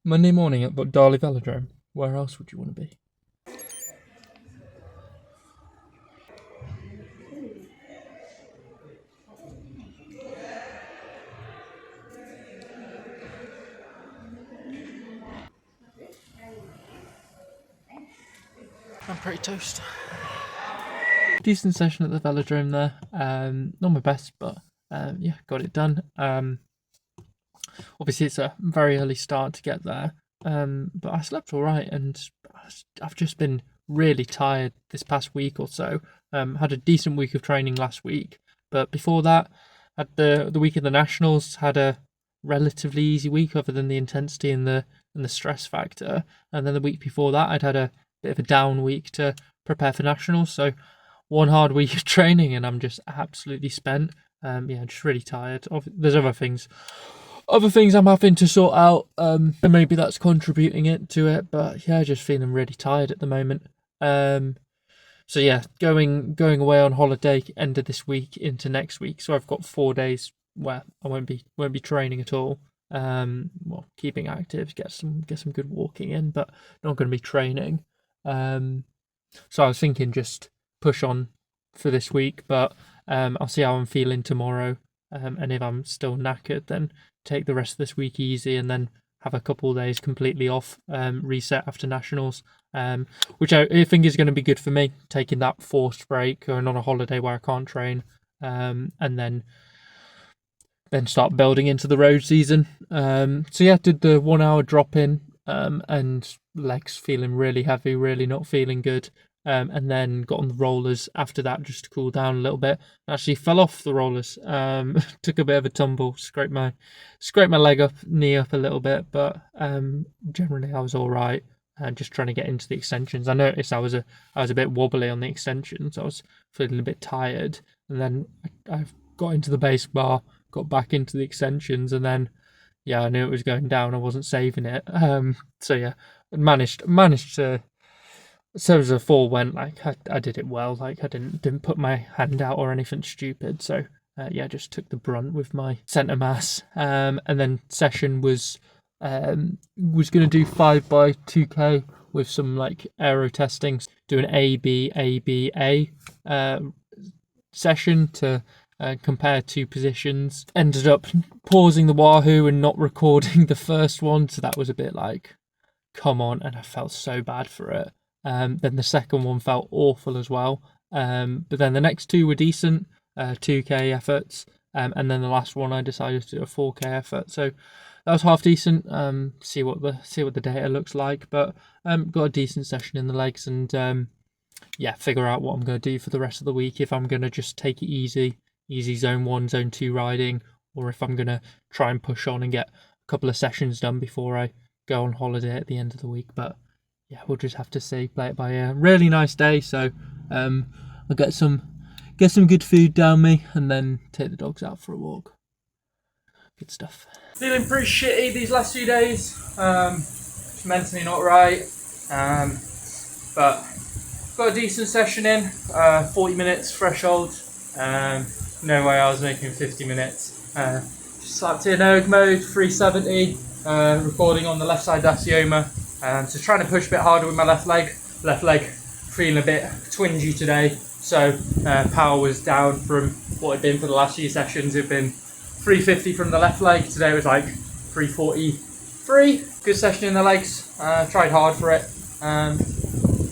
Monday morning at Darley Velodrome. Where else would you want to be? I'm pretty toast. Decent session at the velodrome there. Not my best, but yeah, got it done. Obviously it's a very early start to get there, but I slept all right, and I've just been really tired this past week or so. Had a decent week of training last week, but before that, had the week of the nationals. Had a relatively easy week, other than the intensity and the stress factor. And then the week before that, I'd had a bit of a down week to prepare for nationals. So one hard week of training, and I'm just absolutely spent. Yeah, just really tired. There's other things I'm having to sort out, and maybe that's contributing to it, but yeah, just feeling really tired at the moment. So yeah, going away on holiday end of this week into next week, so I've got 4 days where I won't be training at all. Well, keeping active, get some good walking in, but not going to be training. So I was thinking just push on for this week, but I'll see how I'm feeling tomorrow, and if I'm still knackered, then take the rest of this week easy, and then have a couple of days completely off, reset after nationals, which I think is going to be good for me, taking that forced break, going on a holiday where I can't train, and then start building into the road season. So yeah, did the 1 hour drop in, and legs feeling really heavy, really not feeling good. And then got on the rollers after that just to cool down a little bit. Actually fell off the rollers, took a bit of a tumble, scraped my knee up a little bit, but generally I was all right. Just trying to get into the extensions. I noticed I was a bit wobbly on the extensions. I was feeling a bit tired, and then I got into the base bar, got back into the extensions, and then yeah, I knew it was going down. I wasn't saving it. So yeah, managed to. So as the fall went, like I did it well. Like I didn't put my hand out or anything stupid. So yeah, just took the brunt with my centre mass. And then session was going to do 5x2K with some like aero testing, do an A session to compare two positions. Ended up pausing the Wahoo and not recording the first one, so that was a bit like, come on, and I felt so bad for it. Then the second one felt awful as well. But then the next two were decent, 2K efforts. And then the last one I decided to do a 4K effort. So that was half decent. See what the data looks like. But got a decent session in the legs, and yeah, figure out what I'm going to do for the rest of the week. If I'm going to just take it easy zone 1, zone 2 riding, or if I'm going to try and push on and get a couple of sessions done before I go on holiday at the end of the week. But yeah, we'll just have to see. Play it by ear. Really nice day, so I'll get some good food down me, and then take the dogs out for a walk. Good stuff. Feeling pretty shitty these last few days. Just mentally not right. But got a decent session in. 40 minutes threshold. No way I was making 50 minutes. Just slapped in erg mode, 370. Recording on the left side Dacioma. So trying to push a bit harder with my left leg feeling a bit twingy today, so power was down from what it had been for the last few sessions. It had been 350 from the left leg, today it was like 343. Good session in the legs, tried hard for it, and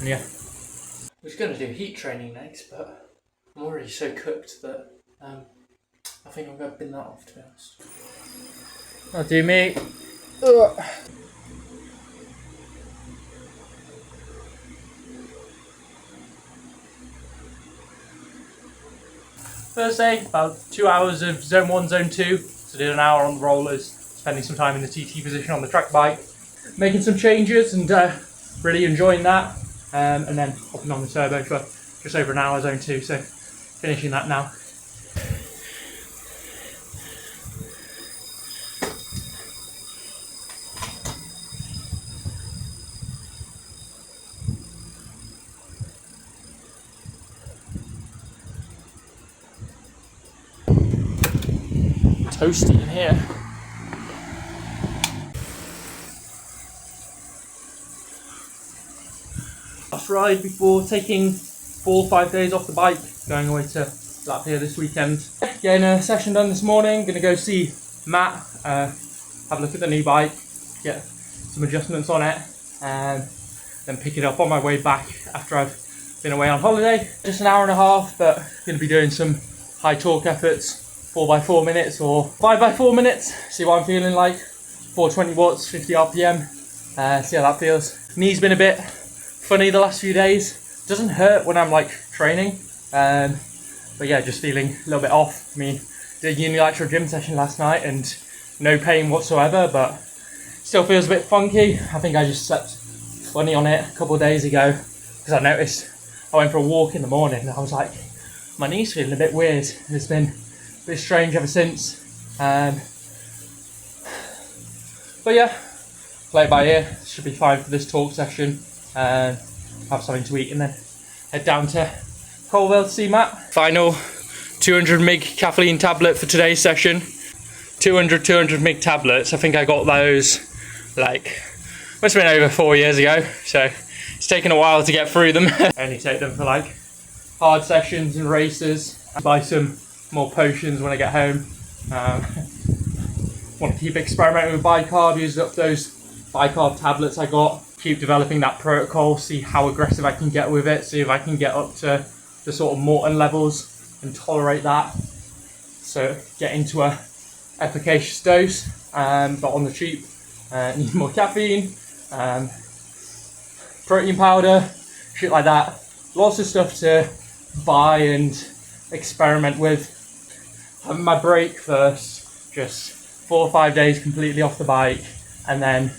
yeah. I was going to do heat training next, but I'm already so cooked that I think I'm going to bin that off, to be honest. That'll do me. Ugh. Thursday, about 2 hours of zone 1, zone 2. So did an hour on the rollers, spending some time in the TT position on the track bike, making some changes, and really enjoying that. And then hopping on the turbo for just over an hour, zone 2. So finishing that now. Toasty in here. Last ride before taking 4 or 5 days off the bike, going away to Latvia this weekend. Getting a session done this morning, gonna go see Matt, have a look at the new bike, get some adjustments on it, and then pick it up on my way back after I've been away on holiday. Just an hour and a half, but gonna be doing some high torque efforts, 4x4 minutes or 5x4 minutes, see what I'm feeling like. 420 watts, 50 RPM, see how that feels. Knee's been a bit funny the last few days. Doesn't hurt when I'm like training, but yeah, just feeling a little bit off. I mean, did a unilateral gym session last night and no pain whatsoever, but still feels a bit funky. I think I just slept funny on it a couple of days ago because I noticed I went for a walk in the morning and I was like, my knee's feeling a bit weird. It's been a bit strange ever since. But yeah, play it by ear. Should be fine for this talk session. Have something to eat and then head down to Colville to see Matt. Final 200 mg caffeine tablet for today's session. 200 mg tablets. I think I got those like, must have been over 4 years ago. So it's taken a while to get through them. I only take them for like hard sessions and races. I buy some more potions when I get home. Want to keep experimenting with bicarb, use up those bicarb tablets I got, keep developing that protocol, see how aggressive I can get with it, see if I can get up to the sort of Morton levels and tolerate that. So get into a efficacious dose, but on the cheap. Need more caffeine, protein powder, shit like that. Lots of stuff to buy and experiment with. Having my break first, just 4 or 5 days completely off the bike, and then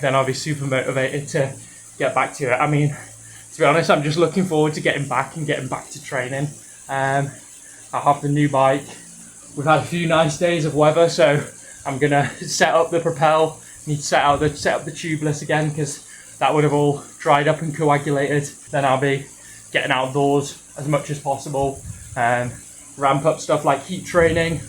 I'll be super motivated to get back to it. I mean, to be honest, I'm just looking forward to getting back to training. I have the new bike. We've had a few nice days of weather, so I'm gonna set up the propel. Need to set up the tubeless again because that would have all dried up and coagulated. Then I'll be getting outdoors as much as possible. Ramp up stuff like heat training.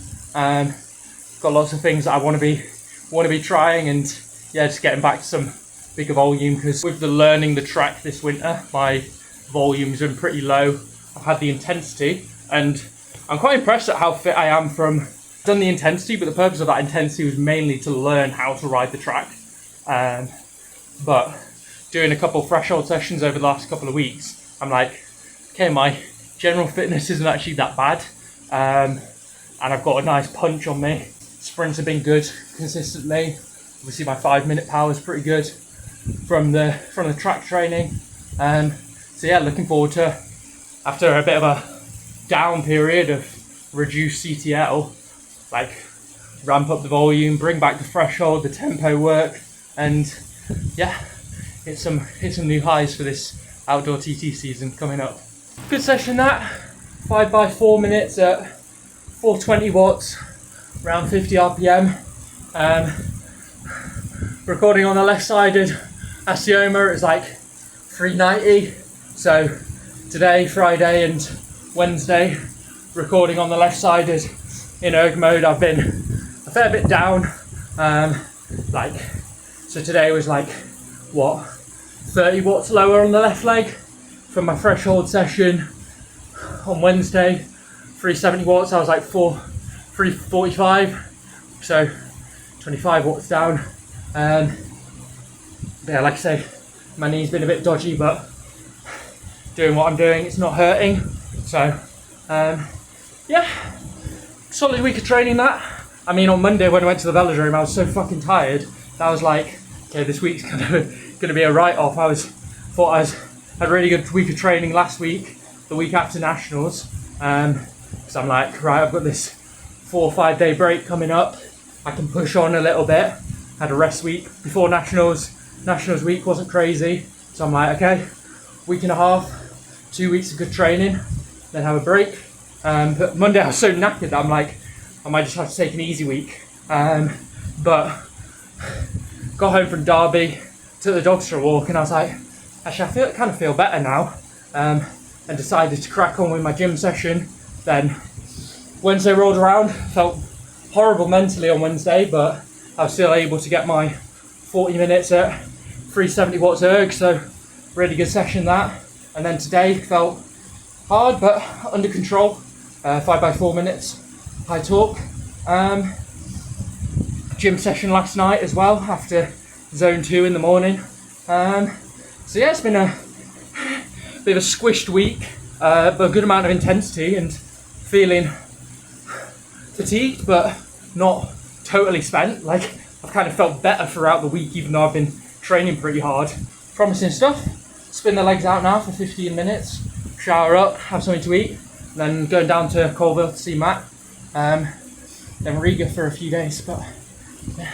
Got lots of things that I want to be trying, and yeah, just getting back to some bigger volume, because with the learning the track this winter, my volume's been pretty low. I've had the intensity, and I'm quite impressed at how fit I am from. I've done the intensity, but the purpose of that intensity was mainly to learn how to ride the track. But doing a couple of threshold sessions over the last couple of weeks, I'm like, okay, my general fitness isn't actually that bad, and I've got a nice punch on me. Sprints have been good consistently. Obviously my 5-minute power is pretty good from the track training. So yeah, looking forward to, after a bit of a down period of reduced CTL, like ramp up the volume, bring back the threshold, the tempo work, and yeah, hit some new highs for this outdoor TT season coming up. Good session that, 5x4 minutes at 420 watts, around 50 RPM. Recording on the left-sided osteoma is like 390. So today, Friday and Wednesday, recording on the left-sided in erg mode, I've been a fair bit down. So today was like, what, 30 watts lower on the left leg from my threshold session on Wednesday. 370 watts, I was like 345, so 25 watts down. Yeah, like I say, my knee's been a bit dodgy, but doing what I'm doing, it's not hurting. So yeah, solid week of training that. I mean, on Monday when I went to the velodrome, I was so fucking tired that I was like, okay, this week's gonna be a write-off. I thought I had a really good week of training last week, the week after nationals. Because I'm like, right, I've got this 4 or 5 day break coming up. I can push on a little bit. Had a rest week before nationals. Nationals week wasn't crazy. So I'm like, okay, week and a half, 2 weeks of good training, then have a break. But Monday I was so knackered that I'm like, I might just have to take an easy week. But got home from Derby, took the dogs for a walk, and I was like, actually, I kind of feel better now. And decided to crack on with my gym session. Then Wednesday rolled around, felt horrible mentally on Wednesday, but I was still able to get my 40 minutes at 370 watts erg, so really good session that. And then today felt hard but under control. 5x4 minutes, high torque. Gym session last night as well after zone 2 in the morning. So yeah, it's been a bit of a squished week, but a good amount of intensity and feeling fatigued, but not totally spent. Like, I've kind of felt better throughout the week, even though I've been training pretty hard. Promising stuff. Spin the legs out now for 15 minutes, shower up, have something to eat, then going down to Colville to see Matt. Then Riga for a few days, but yeah,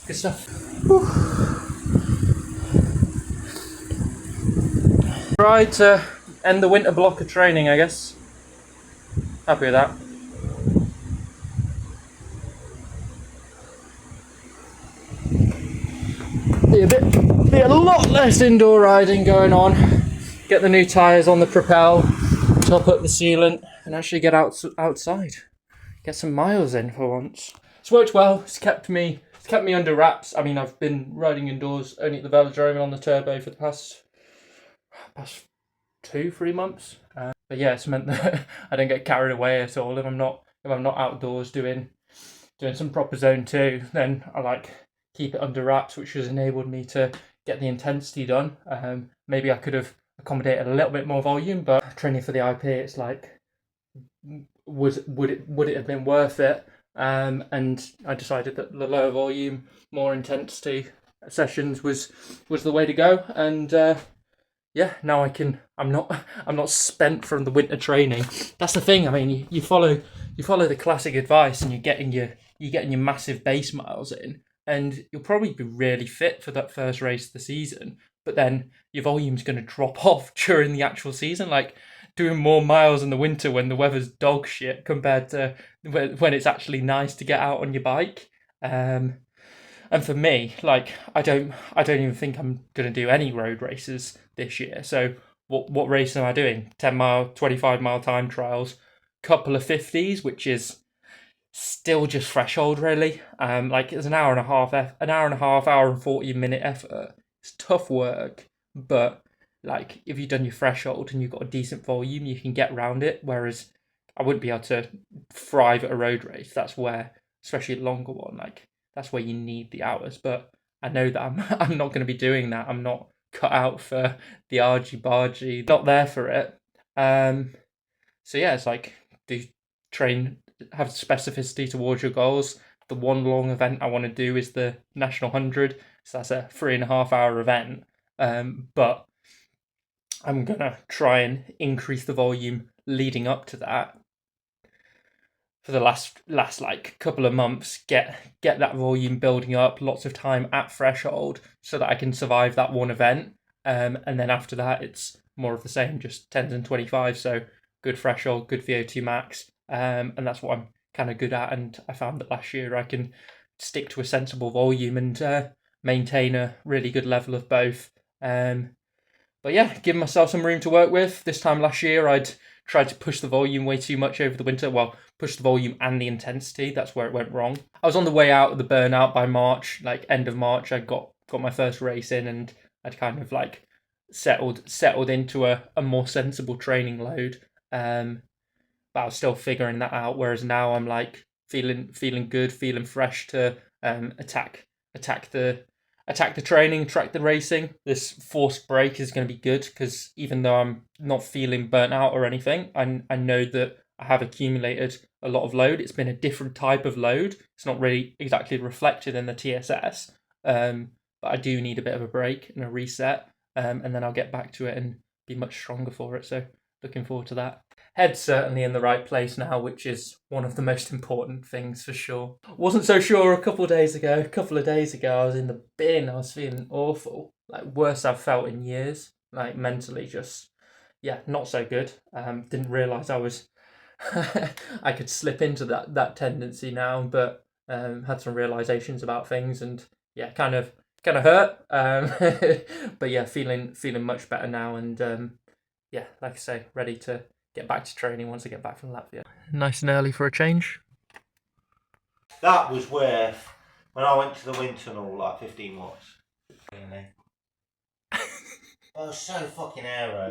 good stuff. Whew. Tried to end the winter block of training, I guess. Happy with that. Be a lot less indoor riding going on. Get the new tyres on the Propel, top up the sealant, and actually get outside. Get some miles in for once. It's worked well. It's kept me under wraps. I mean, I've been riding indoors only at the velodrome and on the turbo for the past 2-3 months. But yeah, it's meant that I don't get carried away at all. If I'm not outdoors doing some proper zone 2, then I like keep it under wraps, which has enabled me to get the intensity done. Maybe I could have accommodated a little bit more volume, but training for the IP, it's like, would it have been worth it? And I decided that the lower volume, more intensity sessions was the way to go. And yeah, now I'm not spent from the winter training. That's the thing. I mean, you follow the classic advice, and you're getting your massive base miles in, and you'll probably be really fit for that first race of the season. But then your volume's going to drop off during the actual season, like doing more miles in the winter when the weather's dog shit compared to when it's actually nice to get out on your bike. And for me, like, I don't even think I'm going to do any road races this year. So what race am I doing? 10 mile, 25 mile time trials, couple of 50s, which is still just threshold, really. Like, it's an hour and a half, hour and 40-minute effort. It's tough work, but like, if you've done your threshold and you've got a decent volume, you can get around it. Whereas I wouldn't be able to thrive at a road race. That's where, especially a longer one, like, that's where you need the hours. But I know that I'm not going to be doing that. I'm not cut out for the argy-bargy, not there for it. So yeah, it's like, have specificity towards your goals. The one long event I want to do is the National 100, so that's a 3.5 hour event. But I'm gonna try and increase the volume leading up to that. For the last like couple of months, get that volume building up, lots of time at threshold, so that I can survive that one event. And then after that, it's more of the same, just 10s and 25s. So good threshold, good VO2 max, and that's what I'm kind of good at. And I found that last year I can stick to a sensible volume and maintain a really good level of both. But yeah, giving myself some room to work with. This time last year, I'd tried to push the volume way too much over the winter. Well, push the volume and the intensity. That's where it went wrong. I was on the way out of the burnout by March, like end of March. I got my first race in, and I'd kind of like settled into a more sensible training load. But I was still figuring that out. Whereas now I'm like feeling good, feeling fresh to attack the training, track the racing. This forced break is going to be good, because even though I'm not feeling burnt out or anything, I know that I have accumulated a lot of load. It's been a different type of load. It's not really exactly reflected in the TSS, but I do need a bit of a break and a reset, and then I'll get back to it and be much stronger for it. So looking forward to that. Head's certainly in the right place now, which is one of the most important things for sure. Wasn't so sure a couple of days ago. I was in the bin. I was feeling awful, like worst I've felt in years. Like mentally, just not so good. Didn't realise I was I could slip into that tendency now, but had some realizations about things, and kind of hurt. But yeah, feeling much better now, and like I say, ready to get back to training once I get back from Latvia. Nice and early for a change. That was worth, when I went to the wind tunnel, like 15 watts. But I was so fucking aero.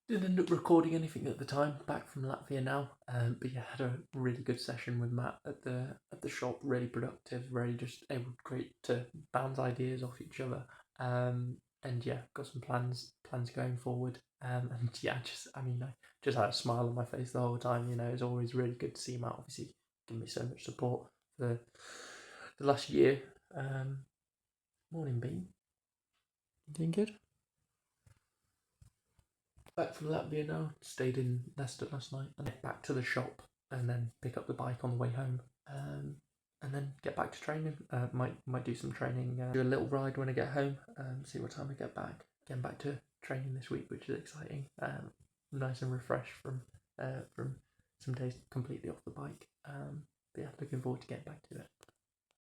Didn't end up recording anything at the time. Back from Latvia now, but yeah, had a really good session with Matt at the shop. Really productive. Really just able to bounce ideas off each other. And yeah, got some plans going forward. And yeah, I just had a smile on my face the whole time. You know, it's always really good to see Matt. Obviously, giving me so much support for the last year. Morning, Bean. You doing good? Back from Latvia now. Stayed in Leicester last night and back to the shop and then pick up the bike on the way home. And then get back to training. Might do some training. Do a little ride when I get home. See what time I get back. Getting back to training this week, which is exciting. Nice and refreshed from some days completely off the bike. But yeah, looking forward to getting back to it.